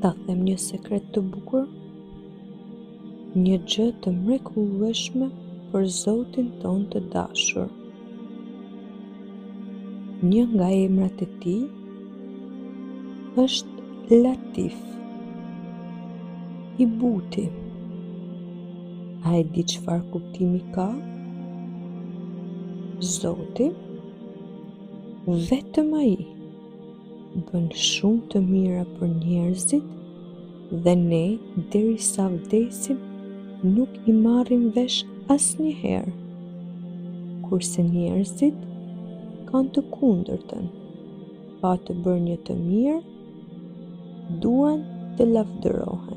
Ta them një sekret të bukur, një gjë të mrekullueshme për Zotin ton të dashur. Një nga emrat e tij është Latif, i buti. A e di çfarë kuptimi ka? Zoti, vetëm ai, bën shumë të mira për njerëzit dhe ne derisa vdesim nuk i marrim vesh asnjëherë, kurse njerëzit kanë të kundërtën, pa të bërë një të mirë, duan të lavdërohen.